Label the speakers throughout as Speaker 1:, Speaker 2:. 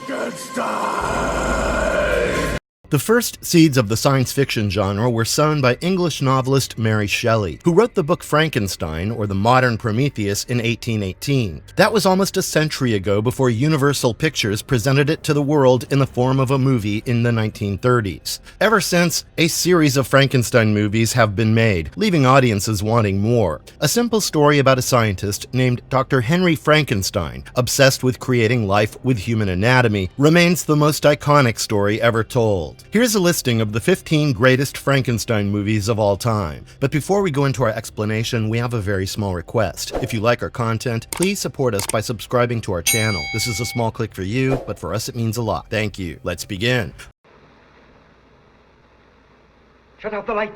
Speaker 1: Frankenstein! The first seeds of the science fiction genre were sown by English novelist Mary Shelley, who wrote the book Frankenstein, or the Modern Prometheus, in 1818. That was almost a century ago before Universal Pictures presented it to the world in the form of a movie in the 1930s. Ever since, a series of Frankenstein movies have been made, leaving audiences wanting more. A simple story about a scientist named Dr. Henry Frankenstein, obsessed with creating life with human anatomy, remains the most iconic story ever told. Here's a listing of the 15 greatest Frankenstein movies of all time. But before we go into our explanation, we have a very small request. If you like our content, please support us by subscribing to our channel. This is a small click for you, but for us it means a lot. Thank you. Let's begin.
Speaker 2: Shut out the light.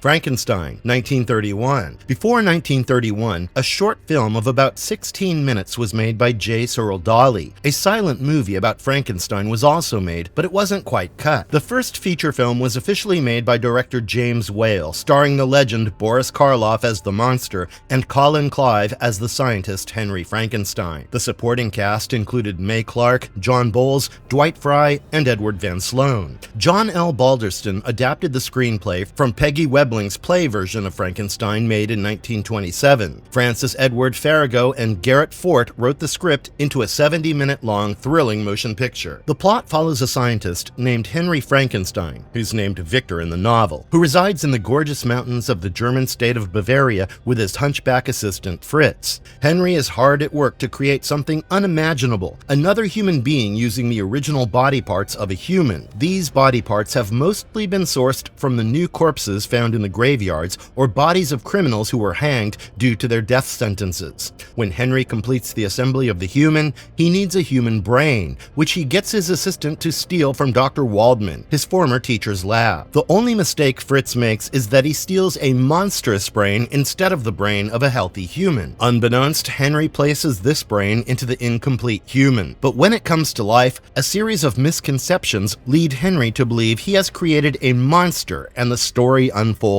Speaker 1: Frankenstein, 1931. Before 1931, a short film of about 16 minutes was made by J. Searle Dawley. A silent movie about Frankenstein was also made, but it wasn't quite cut. The first feature film was officially made by director James Whale, starring the legend Boris Karloff as the monster and Colin Clive as the scientist Henry Frankenstein. The supporting cast included Mae Clarke, John Bowles, Dwight Fry, and Edward Van Sloan. John L. Balderston adapted the screenplay from Peggy Webling's play version of Frankenstein made in 1927. Francis Edward Farrago and Garrett Fort wrote the script into a 70-minute-long, thrilling motion picture. The plot follows a scientist named Henry Frankenstein, who's named Victor in the novel, who resides in the gorgeous mountains of the German state of Bavaria with his hunchback assistant Fritz. Henry is hard at work to create something unimaginable, another human being using the original body parts of a human. These body parts have mostly been sourced from the new corpses found in the graveyards or bodies of criminals who were hanged due to their death sentences. When Henry completes the assembly of the human, he needs a human brain, which he gets his assistant to steal from Dr. Waldman, his former teacher's lab. The only mistake Fritz makes is that he steals a monstrous brain instead of the brain of a healthy human. Unbeknownst, Henry places this brain into the incomplete human. But when it comes to life, a series of misconceptions lead Henry to believe he has created a monster, and the story unfolds.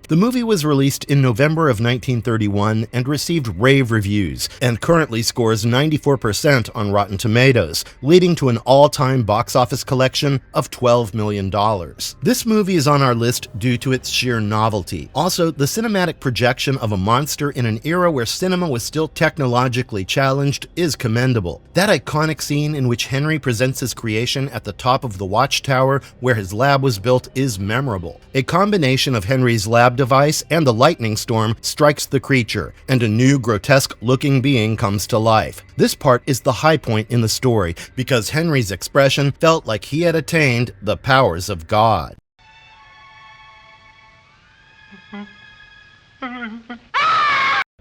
Speaker 1: The movie was released in November of 1931 and received rave reviews, and currently scores 94% on Rotten Tomatoes, leading to an all-time box office collection of $12 million. This movie is on our list due to its sheer novelty. Also, the cinematic projection of a monster in an era where cinema was still technologically challenged is commendable. That iconic scene in which Henry presents his creation at the top of the watchtower where his lab was built is memorable. A combination of Henry's lab device and the lightning storm strikes the creature, and a new grotesque-looking being comes to life. This part is the high point in the story because Henry's expression felt like he had attained the powers of God.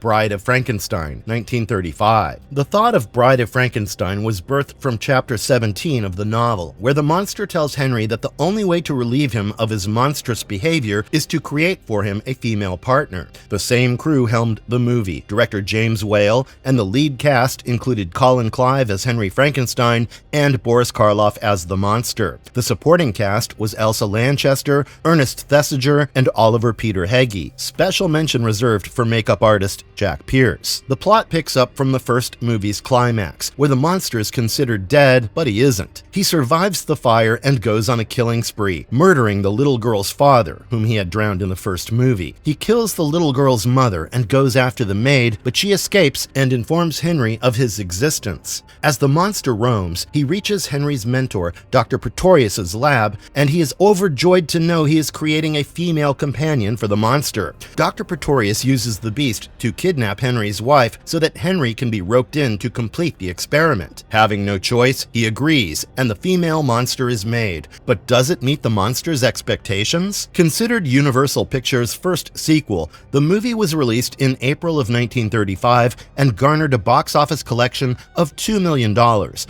Speaker 1: Bride of Frankenstein, 1935. The thought of Bride of Frankenstein was birthed from chapter 17 of the novel, where the monster tells Henry that the only way to relieve him of his monstrous behavior is to create for him a female partner. The same crew helmed the movie. Director James Whale and the lead cast included Colin Clive as Henry Frankenstein and Boris Karloff as the monster. The supporting cast was Elsa Lanchester, Ernest Thesiger, and Oliver Peter Heggie. Special mention reserved for makeup artist Jack Pierce. The plot picks up from the first movie's climax, where the monster is considered dead, but he isn't. He survives the fire and goes on a killing spree, murdering the little girl's father, whom he had drowned in the first movie. He kills the little girl's mother and goes after the maid, but she escapes and informs Henry of his existence. As the monster roams, he reaches Henry's mentor, Dr. Pretorius's lab, and he is overjoyed to know he is creating a female companion for the monster. Dr. Pretorius uses the beast to kidnap Henry's wife so that Henry can be roped in to complete the experiment. Having no choice, he agrees, and the female monster is made. But does it meet the monster's expectations? Considered Universal Pictures' first sequel, the movie was released in April of 1935 and garnered a box office collection of $2 million,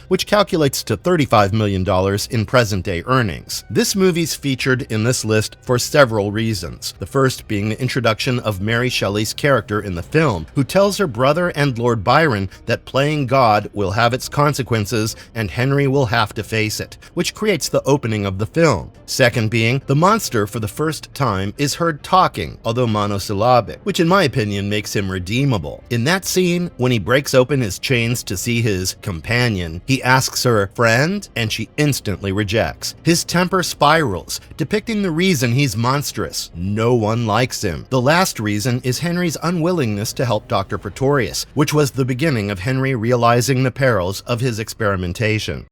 Speaker 1: which calculates to $35 million in present-day earnings. This movie's featured in this list for several reasons, the first being the introduction of Mary Shelley's character in the film. film, who tells her brother and Lord Byron that playing God will have its consequences and Henry will have to face it, which creates the opening of the film. Second being, the monster for the first time is heard talking, although monosyllabic, which in my opinion makes him redeemable. In that scene, when he breaks open his chains to see his companion, he asks her, "Friend?" and she instantly rejects. His temper spirals, depicting the reason he's monstrous. No one likes him. The last reason is Henry's unwillingness to help Dr. Pretorius, which was the beginning of Henry realizing the perils of his experimentation.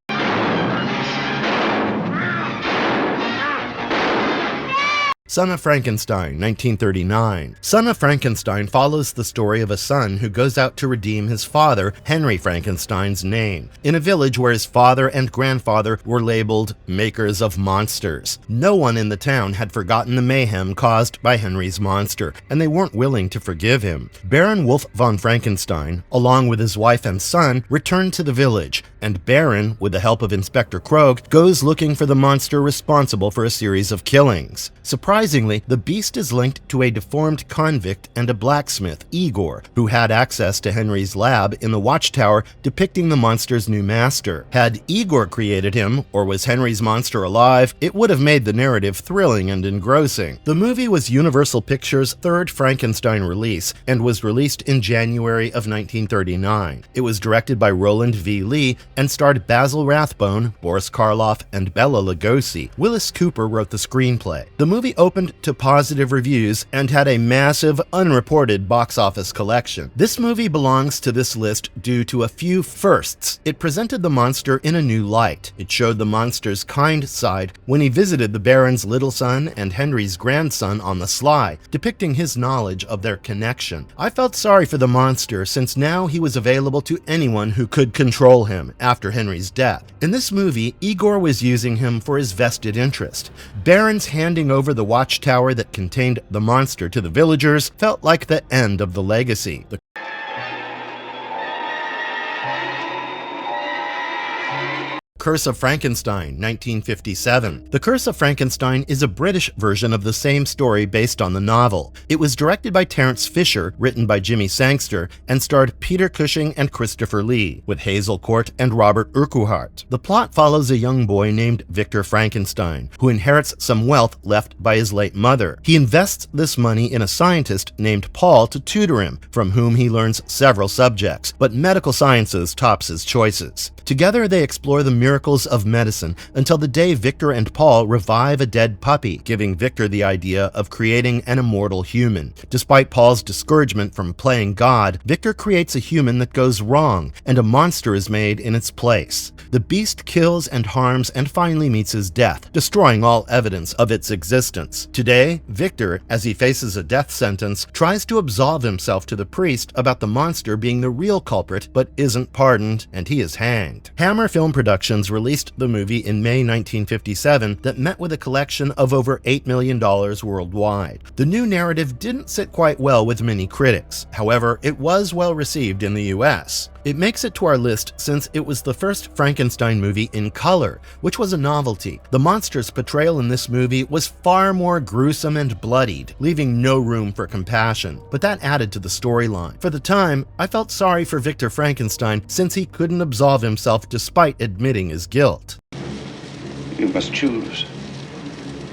Speaker 1: Son of Frankenstein, 1939. Son of Frankenstein follows the story of a son who goes out to redeem his father, Henry Frankenstein's name, in a village where his father and grandfather were labeled makers of monsters. No one in the town had forgotten the mayhem caused by Henry's monster, and they weren't willing to forgive him. Baron Wolf von Frankenstein, along with his wife and son, return to the village, and Baron, with the help of Inspector Krogh, goes looking for the monster responsible for a series of killings. Surprisingly, the beast is linked to a deformed convict and a blacksmith, Igor, who had access to Henry's lab in the watchtower depicting the monster's new master. Had Igor created him, or was Henry's monster alive, it would have made the narrative thrilling and engrossing. The movie was Universal Pictures' third Frankenstein release and was released in January of 1939. It was directed by Roland V. Lee and starred Basil Rathbone, Boris Karloff, and Bela Lugosi. Willis Cooper wrote the screenplay. The movie opened to positive reviews and had a massive, unreported box office collection. This movie belongs to this list due to a few firsts. It presented the monster in a new light. It showed the monster's kind side when he visited the Baron's little son and Henry's grandson on the sly, depicting his knowledge of their connection. I felt sorry for the monster since now he was available to anyone who could control him after Henry's death. In this movie, Igor was using him for his vested interest. Baron's handing over the watchtower that contained the monster to the villagers felt like the end of the legacy. The Curse of Frankenstein, 1957. The Curse of Frankenstein is a British version of the same story based on the novel. It was directed by Terence Fisher, written by Jimmy Sangster, and starred Peter Cushing and Christopher Lee, with Hazel Court and Robert Urquhart. The plot follows a young boy named Victor Frankenstein, who inherits some wealth left by his late mother. He invests this money in a scientist named Paul to tutor him, from whom he learns several subjects, but medical sciences tops his choices. Together they explore the miracles of medicine until the day Victor and Paul revive a dead puppy, giving Victor the idea of creating an immortal human. Despite Paul's discouragement from playing God, Victor creates a human that goes wrong, and a monster is made in its place. The beast kills and harms and finally meets his death, destroying all evidence of its existence. Today, Victor, as he faces a death sentence, tries to absolve himself to the priest about the monster being the real culprit, but isn't pardoned, and he is hanged. Hammer Film Productions released the movie in May 1957 that met with a collection of over $8 million worldwide. The new narrative didn't sit quite well with many critics. However, it was well received in the US. It makes it to our list since it was the first Frankenstein movie in color, which was a novelty. The monster's portrayal in this movie was far more gruesome and bloodied, leaving no room for compassion, but that added to the storyline. For the time, I felt sorry for Victor Frankenstein since he couldn't absolve himself despite admitting his guilt.
Speaker 3: You must choose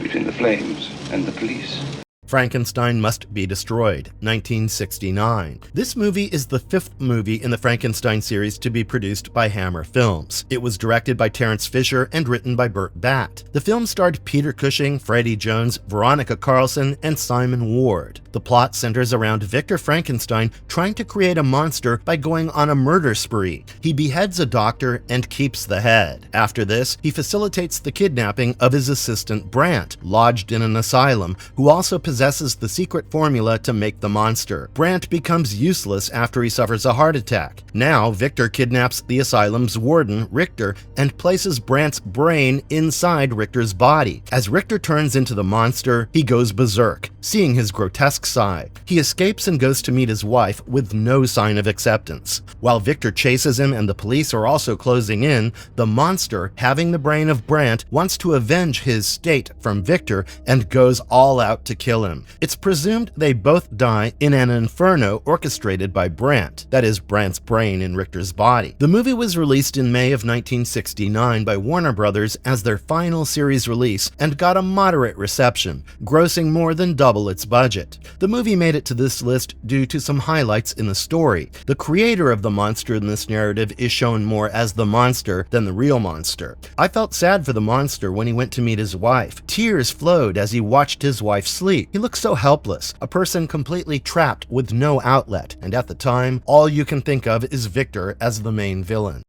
Speaker 3: between the flames and the police.
Speaker 1: Frankenstein Must Be Destroyed, 1969. This movie is the fifth movie in the Frankenstein series to be produced by Hammer Films. It was directed by Terence Fisher and written by Burt Batt. The film starred Peter Cushing, Freddie Jones, Veronica Carlson, and Simon Ward. The plot centers around Victor Frankenstein trying to create a monster by going on a murder spree. He beheads a doctor and keeps the head. After this, he facilitates the kidnapping of his assistant Brant, lodged in an asylum, who also possesses the secret formula to make the monster. Brant becomes useless after he suffers a heart attack. Now, Victor kidnaps the asylum's warden, Richter, and places Brant's brain inside Richter's body. As Richter turns into the monster, he goes berserk, seeing his grotesque side. He escapes and goes to meet his wife with no sign of acceptance. While Victor chases him and the police are also closing in, the monster, having the brain of Brandt, wants to avenge his state from Victor and goes all out to kill him. It's presumed they both die in an inferno orchestrated by Brandt, that is, Brandt's brain in Richter's body. The movie was released in May of 1969 by Warner Brothers as their final series release and got a moderate reception, grossing more than double its budget. The movie made it to this list due to some highlights in the story. The creator of the monster in this narrative is shown more as the monster than the real monster. I felt sad for the monster when he went to meet his wife. Tears flowed as he watched his wife sleep. He looked so helpless, a person completely trapped with no outlet, and at the time, all you can think of is Victor as the main villain.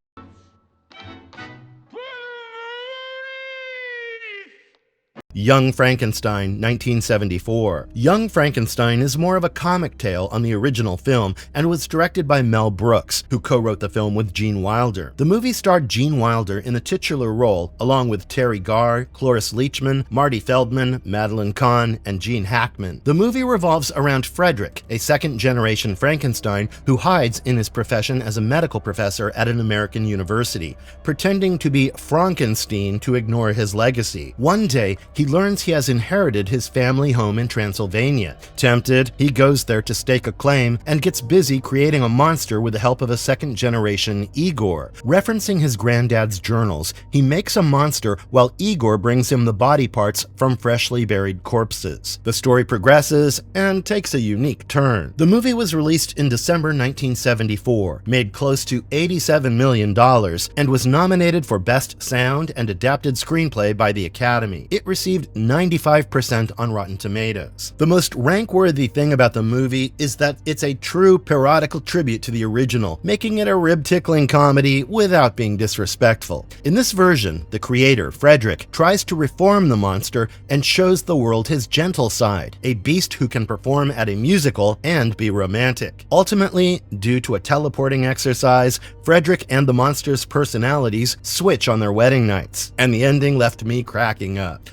Speaker 1: Young Frankenstein, 1974. Young Frankenstein is more of a comic tale on the original film and was directed by Mel Brooks, who co-wrote the film with Gene Wilder. The movie starred Gene Wilder in the titular role, along with Terry Garr, Cloris Leachman, Marty Feldman, Madeline Kahn, and Gene Hackman. The movie revolves around Frederick, a second-generation Frankenstein who hides in his profession as a medical professor at an American university, pretending to be Frankenstein to ignore his legacy. One day, he learns he has inherited his family home in Transylvania. Tempted, he goes there to stake a claim and gets busy creating a monster with the help of a second-generation Igor. Referencing his granddad's journals, he makes a monster while Igor brings him the body parts from freshly buried corpses. The story progresses and takes a unique turn. The movie was released in December 1974, made close to $87 million, and was nominated for Best Sound and Adapted Screenplay by the Academy. It received 95% on Rotten Tomatoes. The most rank-worthy thing about the movie is that it's a true parodical tribute to the original, making it a rib-tickling comedy without being disrespectful. In this version, the creator, Frederick, tries to reform the monster and shows the world his gentle side, a beast who can perform at a musical and be romantic. Ultimately, due to a teleporting exercise, Frederick and the monster's personalities switch on their wedding nights, and the ending left me cracking up.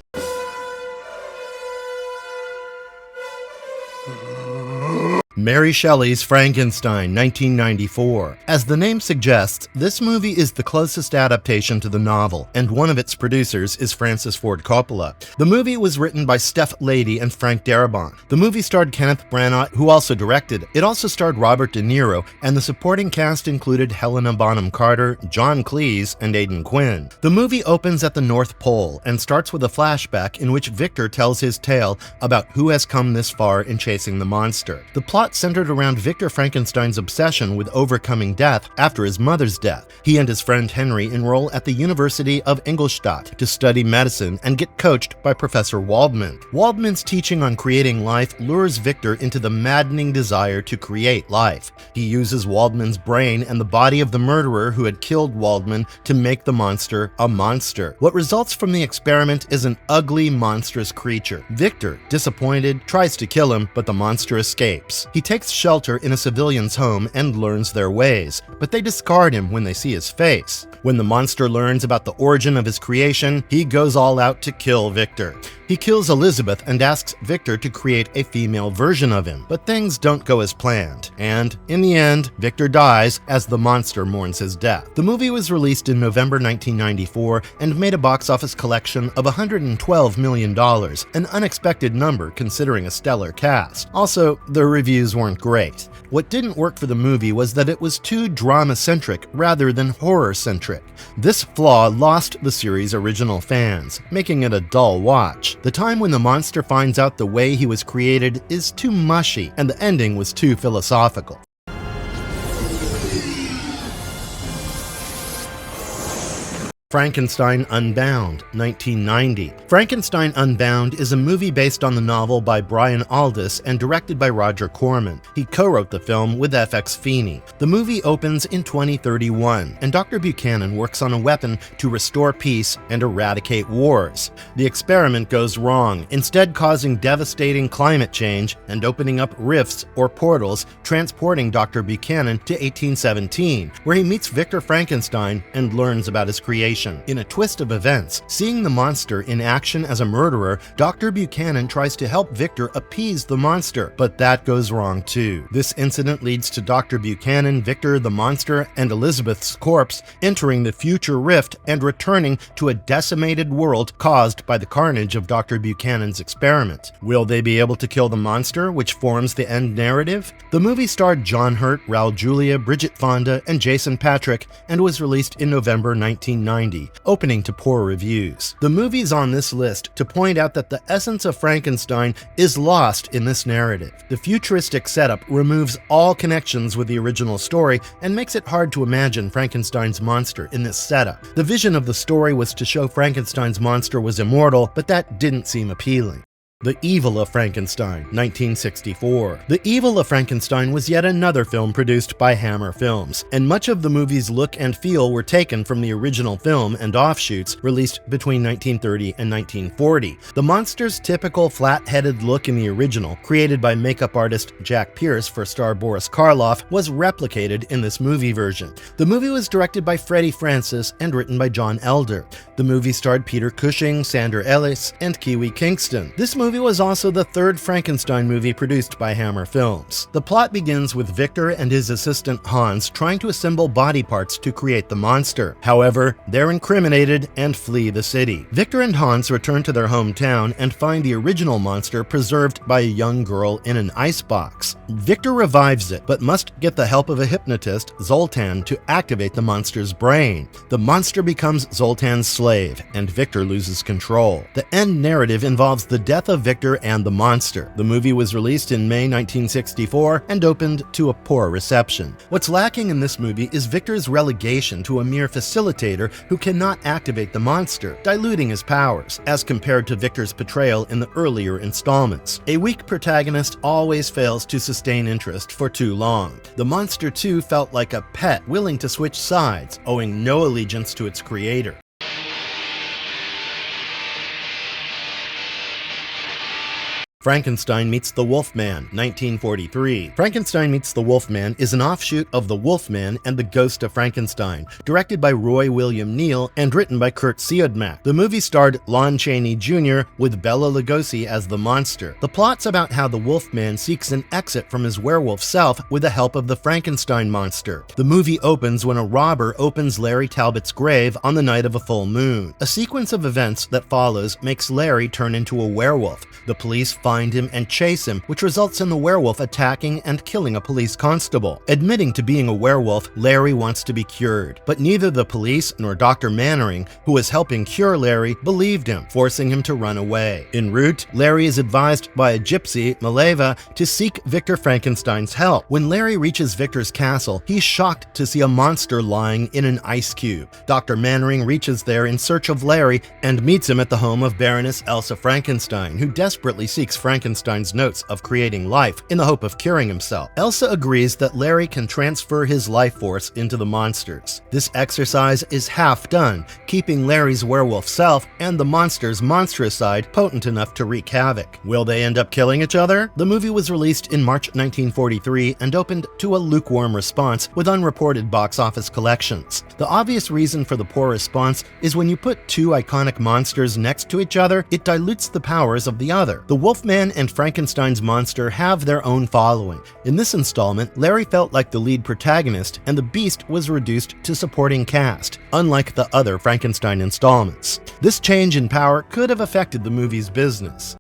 Speaker 1: Mary Shelley's Frankenstein, 1994. As the name suggests, this movie is the closest adaptation to the novel, and one of its producers is Francis Ford Coppola. The movie was written by Steph Lady and Frank Darabont. The movie starred Kenneth Branagh, who also directed. It also starred Robert De Niro, and the supporting cast included Helena Bonham Carter, John Cleese, and Aidan Quinn. The movie opens at the North Pole and starts with a flashback in which Victor tells his tale about who has come this far in chasing the monster. The plot centered around Victor Frankenstein's obsession with overcoming death after his mother's death. He and his friend Henry enroll at the University of Ingolstadt to study medicine and get coached by Professor Waldman. Waldman's teaching on creating life lures Victor into the maddening desire to create life. He uses Waldman's brain and the body of the murderer who had killed Waldman to make the monster a monster. What results from the experiment is an ugly, monstrous creature. Victor, disappointed, tries to kill him, but the monster escapes. He takes shelter in a civilian's home and learns their ways, but they discard him when they see his face. When the monster learns about the origin of his creation, he goes all out to kill Victor. He kills Elizabeth and asks Victor to create a female version of him, but things don't go as planned, and in the end, Victor dies as the monster mourns his death. The movie was released in November 1994 and made a box office collection of $112 million, an unexpected number considering a stellar cast. Also, the reviews weren't great. What didn't work for the movie was that it was too drama-centric rather than horror-centric. This flaw lost the series' original fans, making it a dull watch. The time when the monster finds out the way he was created is too mushy, and the ending was too philosophical. Frankenstein Unbound, 1990. Frankenstein Unbound is a movie based on the novel by Brian Aldiss and directed by Roger Corman. He co-wrote the film with FX Feeney. The movie opens in 2031, and Dr. Buchanan works on a weapon to restore peace and eradicate wars. The experiment goes wrong, instead causing devastating climate change and opening up rifts or portals, transporting Dr. Buchanan to 1817, where he meets Victor Frankenstein and learns about his creation. possession. In a twist of events, seeing the monster in action as a murderer, Dr. Buchanan tries to help Victor appease the monster, but that goes wrong too. This incident leads to Dr. Buchanan, Victor, the monster, and Elizabeth's corpse entering the future rift and returning to a decimated world caused by the carnage of Dr. Buchanan's experiment. Will they be able to kill the monster, which forms the end narrative? The movie starred John Hurt, Raul Julia, Bridget Fonda, and Jason Patric, and was released in November 1990, opening to poor reviews. The movie's on this list to point out that the essence of Frankenstein is lost in this narrative. The futuristic setup removes all connections with the original story and makes it hard to imagine Frankenstein's monster in this setup. The vision of the story was to show Frankenstein's monster was immortal, but that didn't seem appealing. The Evil of Frankenstein, 1964. The Evil of Frankenstein was yet another film produced by Hammer Films, and much of the movie's look and feel were taken from the original film and offshoots released between 1930 and 1940. The monster's typical flat-headed look in the original, created by makeup artist Jack Pierce for star Boris Karloff, was replicated in this movie version. The movie was directed by Freddie Francis and written by John Elder. The movie starred Peter Cushing, Sandra Ellis, and Kiwi Kingston. This movie was also the third Frankenstein movie produced by Hammer Films. The plot begins with Victor and his assistant Hans trying to assemble body parts to create the monster. However, they're incriminated and flee the city. Victor and Hans return to their hometown and find the original monster preserved by a young girl in an icebox. Victor revives it, but must get the help of a hypnotist, Zoltan, to activate the monster's brain. The monster becomes Zoltan's slave, and Victor loses control. The end narrative involves the death of Victor and the monster. The movie was released in May 1964 and opened to a poor reception. What's lacking in this movie is Victor's relegation to a mere facilitator who cannot activate the monster, diluting his powers, as compared to Victor's portrayal in the earlier installments. A weak protagonist always fails to sustain interest for too long. The monster too felt like a pet willing to switch sides, owing no allegiance to its creator. Frankenstein Meets the Wolfman, 1943. Frankenstein Meets the Wolfman is an offshoot of The Wolfman and the Ghost of Frankenstein, directed by Roy William Neill and written by Kurt Siodmak. The movie starred Lon Chaney Jr. with Bela Lugosi as the monster. The plot's about how the Wolfman seeks an exit from his werewolf self with the help of the Frankenstein monster. The movie opens when a robber opens Larry Talbot's grave on the night of a full moon. A sequence of events that follows makes Larry turn into a werewolf. The police find him and chase him, which results in the werewolf attacking and killing a police constable. Admitting to being a werewolf, Larry wants to be cured, but neither the police nor Dr. Mannering, who was helping cure Larry, believed him, forcing him to run away. En route, Larry is advised by a gypsy, Maleva, to seek Victor Frankenstein's help. When Larry reaches Victor's castle, he's shocked to see a monster lying in an ice cube. Dr. Mannering reaches there in search of Larry and meets him at the home of Baroness Elsa Frankenstein, who desperately seeks Frankenstein's notes of creating life in the hope of curing himself. Elsa agrees that Larry can transfer his life force into the monsters. This exercise is half done, keeping Larry's werewolf self and the monster's monstrous side potent enough to wreak havoc. Will they end up killing each other? The movie was released in March 1943 and opened to a lukewarm response with unreported box office collections. The obvious reason for the poor response is when you put two iconic monsters next to each other, it dilutes the powers of the other. The Wolfman and Frankenstein's monster have their own following. In this installment, Larry felt like the lead protagonist and the Beast was reduced to supporting cast, unlike the other Frankenstein installments. This change in power could have affected the movie's business.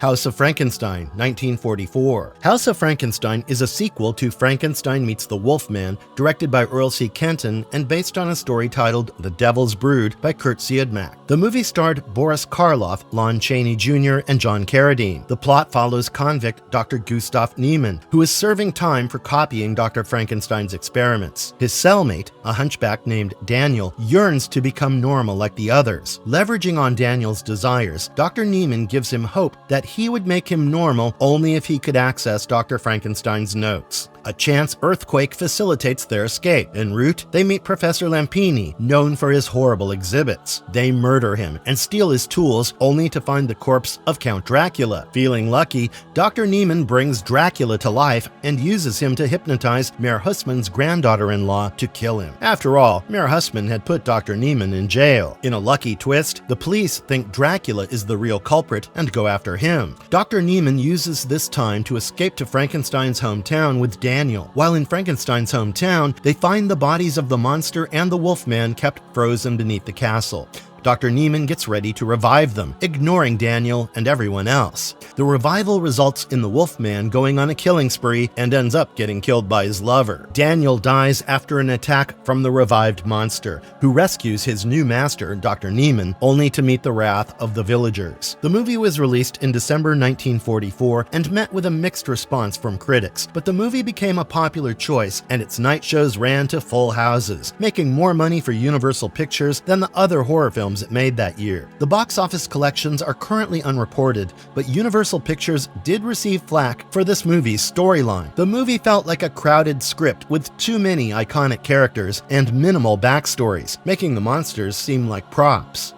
Speaker 1: House of Frankenstein, 1944. House of Frankenstein is a sequel to Frankenstein Meets the Wolfman, directed by Earl C. Kenton and based on a story titled The Devil's Brood by Kurt Siodmak. The movie starred Boris Karloff, Lon Chaney Jr., and John Carradine. The plot follows convict Dr. Gustav Niemann, who is serving time for copying Dr. Frankenstein's experiments. His cellmate, a hunchback named Daniel, yearns to become normal like the others. Leveraging on Daniel's desires, Dr. Niemann gives him hope that he would make him normal only if he could access Dr. Frankenstein's notes. A chance earthquake facilitates their escape. En route, they meet Professor Lampini, known for his horrible exhibits. They murder him and steal his tools, only to find the corpse of Count Dracula. Feeling lucky, Dr. Niemann brings Dracula to life and uses him to hypnotize Mayor Hussmann's granddaughter-in-law to kill him. After all, Mayor Hussmann had put Dr. Niemann in jail. In a lucky twist, the police think Dracula is the real culprit and go after him. Dr. Niemann uses this time to escape to Frankenstein's hometown with Daniel. While in Frankenstein's hometown, they find the bodies of the monster and the Wolfman kept frozen beneath the castle. Dr. Niemann gets ready to revive them, ignoring Daniel and everyone else. The revival results in the Wolfman going on a killing spree and ends up getting killed by his lover. Daniel dies after an attack from the revived monster, who rescues his new master, Dr. Niemann, only to meet the wrath of the villagers. The movie was released in December 1944 and met with a mixed response from critics, but the movie became a popular choice and its night shows ran to full houses, making more money for Universal Pictures than the other horror films it made that year. The box office collections are currently unreported, but Universal Pictures did receive flack for this movie's storyline. The movie felt like a crowded script with too many iconic characters and minimal backstories, making the monsters seem like props.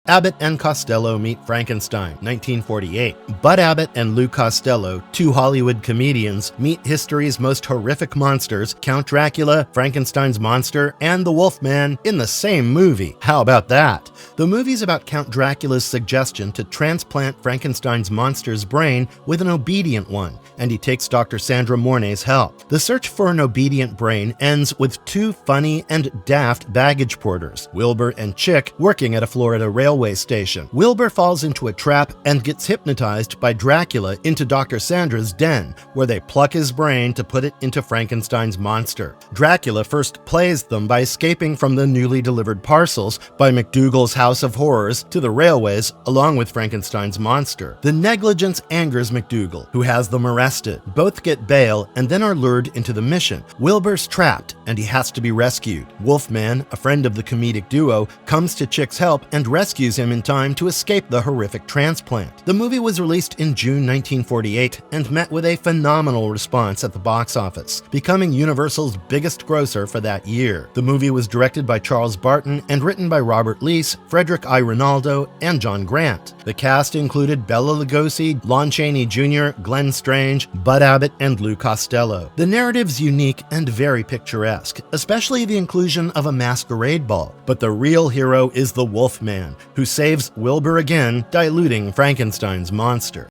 Speaker 1: Abbott and Costello meet Frankenstein, 1948. Bud Abbott and Lou Costello, two Hollywood comedians, meet history's most horrific monsters, Count Dracula, Frankenstein's monster, and the Wolfman, in the same movie. How about that? The movie's about Count Dracula's suggestion to transplant Frankenstein's monster's brain with an obedient one, and he takes Dr. Sandra Mornay's help. The search for an obedient brain ends with two funny and daft baggage porters, Wilbur and Chick, working at a Florida railway station. Wilbur falls into a trap and gets hypnotized by Dracula into Dr. Sandra's den, where they pluck his brain to put it into Frankenstein's monster. Dracula first plays them by escaping from the newly delivered parcels by McDougal's House of Horrors to the railways along with Frankenstein's monster. The negligence angers McDougal, who has them arrested. Both get bail and then are lured into the mission. Wilbur's trapped and he has to be rescued. Wolfman, a friend of the comedic duo, comes to Chick's help and rescues him in time to escape the horrific transplant. The movie was released in June 1948 and met with a phenomenal response at the box office, becoming Universal's biggest grosser for that year. The movie was directed by Charles Barton and written by Robert Leese, Frederick I. Rinaldo, and John Grant. The cast included Bela Lugosi, Lon Chaney Jr., Glenn Strange, Bud Abbott, and Lou Costello. The narrative's unique and very picturesque, especially the inclusion of a masquerade ball. But the real hero is the Wolfman, who saves Wilbur again, diluting Frankenstein's monster.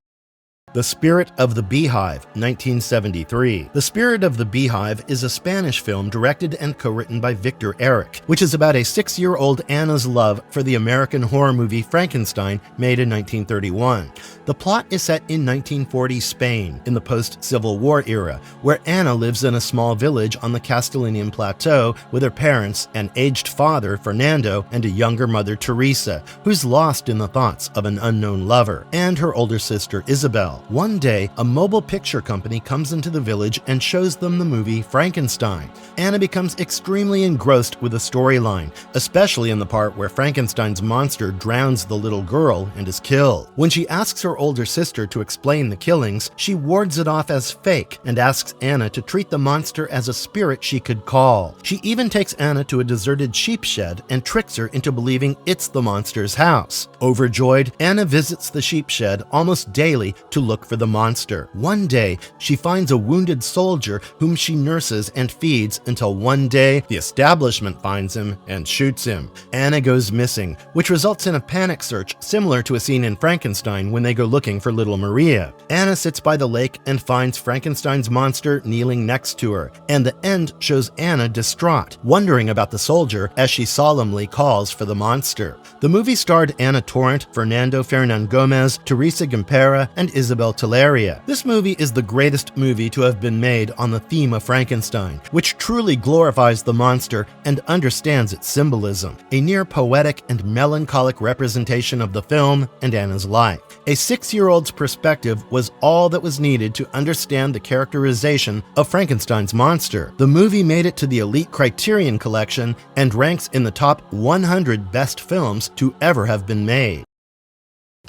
Speaker 1: The Spirit of the Beehive, 1973. The Spirit of the Beehive is a Spanish film directed and co-written by Victor Eric, which is about a 6-year-old Anna's love for the American horror movie Frankenstein, made in 1931. The plot is set in 1940 Spain, in the post-Civil War era, where Anna lives in a small village on the Castellanian Plateau with her parents, an aged father, Fernando, and a younger mother, Teresa, who's lost in the thoughts of an unknown lover, and her older sister, Isabel. One day, a mobile picture company comes into the village and shows them the movie Frankenstein. Anna becomes extremely engrossed with the storyline, especially in the part where Frankenstein's monster drowns the little girl and is killed. When she asks her older sister to explain the killings, she wards it off as fake and asks Anna to treat the monster as a spirit she could call. She even takes Anna to a deserted sheep shed and tricks her into believing it's the monster's house. Overjoyed, Anna visits the sheep shed almost daily to look for the monster. One day, she finds a wounded soldier whom she nurses and feeds until one day, the establishment finds him and shoots him. Anna goes missing, which results in a panic search similar to a scene in Frankenstein when they go looking for little Maria. Anna sits by the lake and finds Frankenstein's monster kneeling next to her, and the end shows Anna distraught, wondering about the soldier as she solemnly calls for the monster. The movie starred Anna Torrent, Fernando Fernán-Gómez, Teresa Gimpera, and Isabel Tilleria. This movie is the greatest movie to have been made on the theme of Frankenstein, which truly glorifies the monster and understands its symbolism. A near poetic and melancholic representation of the film and Anna's life. A 6-year-old's perspective was all that was needed to understand the characterization of Frankenstein's monster. The movie made it to the Elite Criterion Collection and ranks in the top 100 best films to ever have been made.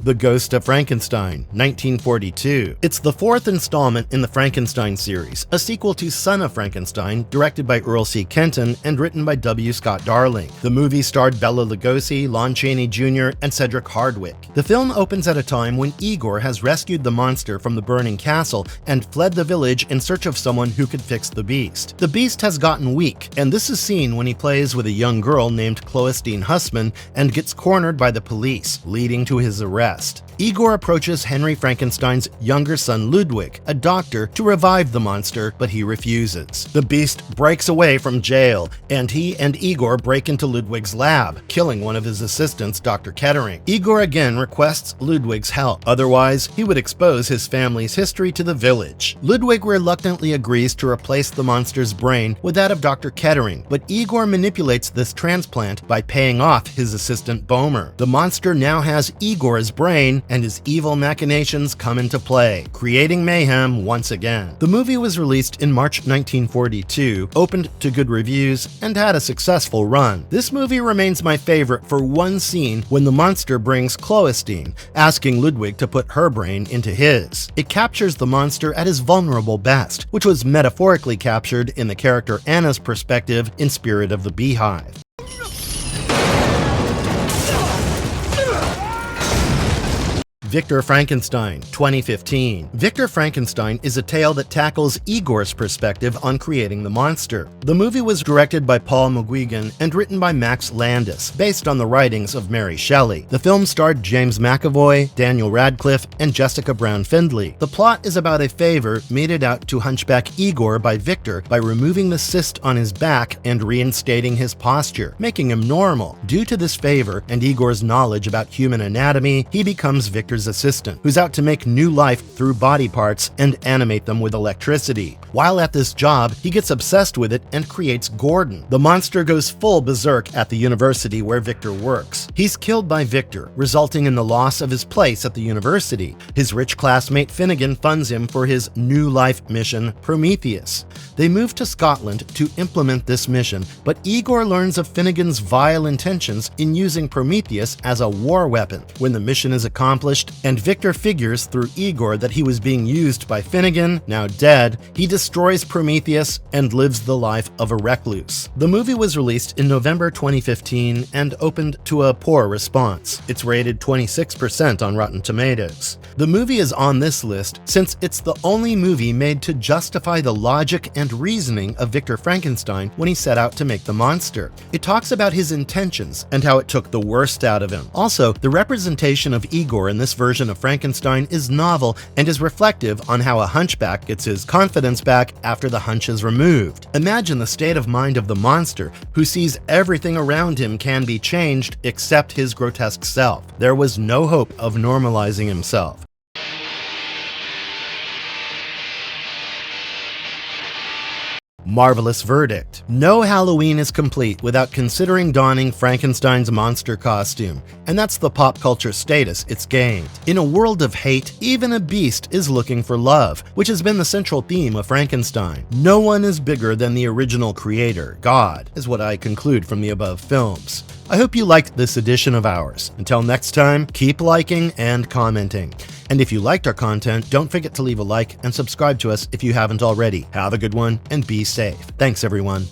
Speaker 1: The Ghost of Frankenstein, 1942. It's the fourth installment in the Frankenstein series, a sequel to Son of Frankenstein, directed by Earl C. Kenton and written by W. Scott Darling. The movie starred Bela Lugosi, Lon Chaney Jr., and Cedric Hardwicke. The film opens at a time when Igor has rescued the monster from the burning castle and fled the village in search of someone who could fix the beast. The beast has gotten weak, and this is seen when he plays with a young girl named Cloestine Hussman and gets cornered by the police, leading to his arrest. Igor approaches Henry Frankenstein's younger son Ludwig, a doctor, to revive the monster, but he refuses. The beast breaks away from jail, and he and Igor break into Ludwig's lab, killing one of his assistants, Dr. Kettering. Igor again requests Ludwig's help, otherwise he would expose his family's history to the village. Ludwig reluctantly agrees to replace the monster's brain with that of Dr. Kettering, but Igor manipulates this transplant by paying off his assistant Boehmer. The monster now has Igor's brain, and his evil machinations come into play, creating mayhem once again. The movie was released in March 1942, opened to good reviews, and had a successful run. This movie remains my favorite for one scene when the monster brings Cloestine, asking Ludwig to put her brain into his. It captures the monster at his vulnerable best, which was metaphorically captured in the character Anna's perspective in Spirit of the Beehive. Victor Frankenstein, 2015. Victor Frankenstein is a tale that tackles Igor's perspective on creating the monster. The movie was directed by Paul McGuigan and written by Max Landis, based on the writings of Mary Shelley. The film starred James McAvoy, Daniel Radcliffe, and Jessica Brown Findlay. The plot is about a favor meted out to hunchback Igor by Victor by removing the cyst on his back and reinstating his posture, making him normal. Due to this favor and Igor's knowledge about human anatomy, he becomes Victor's assistant, who's out to make new life through body parts and animate them with electricity. While at this job, he gets obsessed with it and creates Gordon. The monster goes full berserk at the university where Victor works. He's killed by Victor, resulting in the loss of his place at the university. His rich classmate Finnegan funds him for his new life mission, Prometheus. They move to Scotland to implement this mission, but Igor learns of Finnegan's vile intentions in using Prometheus as a war weapon. When the mission is accomplished, and Victor figures through Igor that he was being used by Finnegan, now dead, he destroys Prometheus and lives the life of a recluse. The movie was released in November 2015 and opened to a poor response. It's rated 26% on Rotten Tomatoes. The movie is on this list since it's the only movie made to justify the logic and reasoning of Victor Frankenstein when he set out to make the monster. It talks about his intentions and how it took the worst out of him. Also, the representation of Igor in this version of Frankenstein is novel and is reflective on how a hunchback gets his confidence back after the hunch is removed. Imagine the state of mind of the monster, who sees everything around him can be changed except his grotesque self. There was no hope of normalizing himself. Marvelous verdict. No Halloween is complete without considering donning Frankenstein's monster costume, and that's the pop culture status it's gained. In a world of hate, even a beast is looking for love, which has been the central theme of Frankenstein. No one is bigger than the original creator, God, is what I conclude from the above films. I hope you liked this edition of ours. Until next time, keep liking and commenting. And if you liked our content, don't forget to leave a like and subscribe to us if you haven't already. Have a good one and be safe. Thanks, everyone.